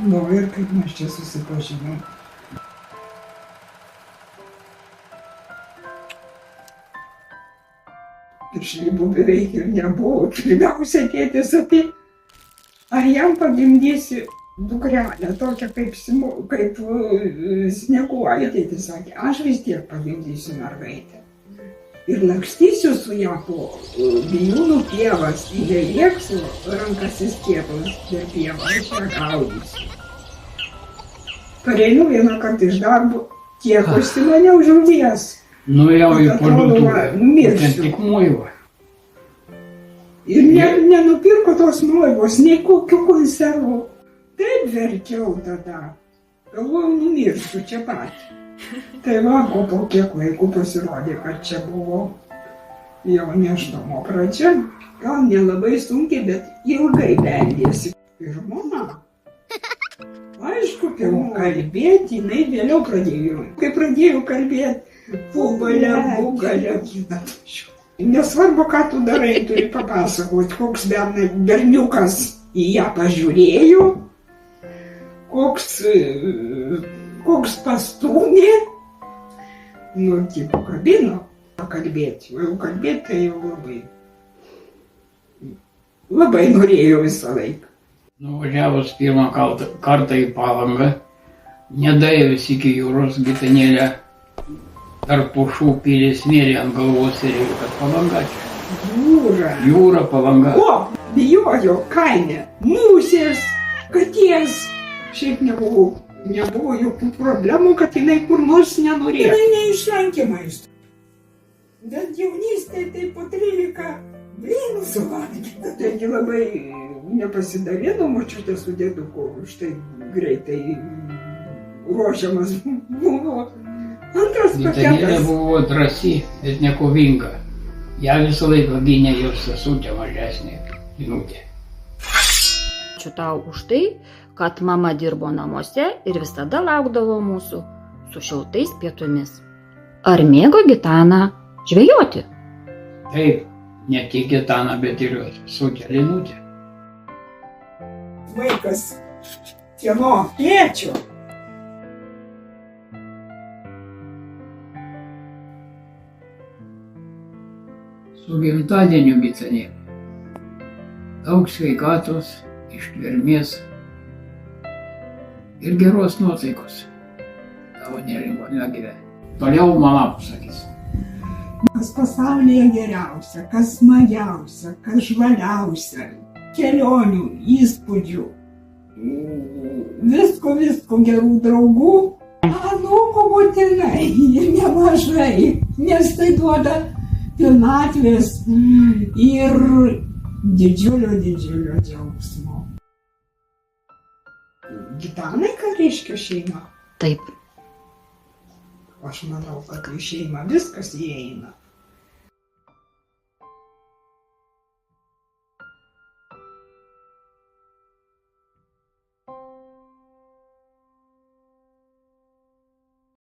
Nu, ir kaip mes čia susipažinom. Piršlybų beveik ir nebuvo. Pirmiausia, tėtis ar jam pagimdysi dukrelę, tokią kaip Snieguolė. Tėtis sakė, aš vis tiek pagimdysiu mergaitę. Ir lakstysiu su ją po bijūnų pievas, įlėksiu rankas į stiebus per pievą, aš ją gaudysiu. Pareinu vieną kartą iš darbo, tiek užsimane užaudies. Nu jau į parduotuvę, numirsiu. tik muiva. Ir nenupirko tos muivos, nei kokių konservų. Taip verkiau tada. Galvojau, numirsiu čia pat. Tai va, po kiek laiko pasirodė, kad čia buvo jau nėštumo pradžia. Gal nelabai sunkiai, bet ilgai beldėsi. Ir mama. Aišku, pirmą kalbėti, jinai vėliau pradėjo. Kai pradėjau kalbėti, bugalė. Nesvarbu, ką tu darai, turi papasakoti, koks berniukas į ją pažiūrėjo, koks pastūmė, nu, tipo kabino pakalbėti. O jau kalbėti tai jau labai norėjau visą laiką. Nuvažiavus pirmą kartą į Palangą, nedaėjus iki jūros, gitanėlę tarp pušų pylė smėlį ant galvos ir jau, kad Palanga čia. Jūra, Palanga. O, bijojo kaime, musės, katės. Šiaip nebuvo jokių problemų, kad jinai kur nors nenorėjo. Jinai neišlankė maisto. Bet jaunystėje tai po 13 blynų suvalgė. Taigi labai nepasidalino močiutė su dėduku, štai greitai ruošiamas buvo. Antras Gitanėlė paketas. buvo drąsi, bet nekovinga. Ją visą laiką gynė jos sesutė mažesnė, Inutė. Ačiū tau už tai, kad mama dirbo namuose ir visada laukdavo mūsų su šiltais pietumis. Ar mėgo Gitana žvejoti? Taip, ne tik Gitana, bet ir jos sesutė Linutė. Vaikas kieno tėčio. Su gimtadieniu, Gitanėlė. Daug sveikatos, ištvermės ir geros nuotaikos tavo nelengvame gyvenime. Toliau mama pasakys. Kas pasaulyje geriausia, kas smagiausia, kas žvaliausia. Kelionių, įspūdžių. Visko gerų draugų. Anūkų būtinai ir nemažai, nes tai duoda pilnatvės ir didžiulio džiaugsmo. Gitanai Kariškio šeima? Taip. Aš manau, kad į šeimą viskas įeina.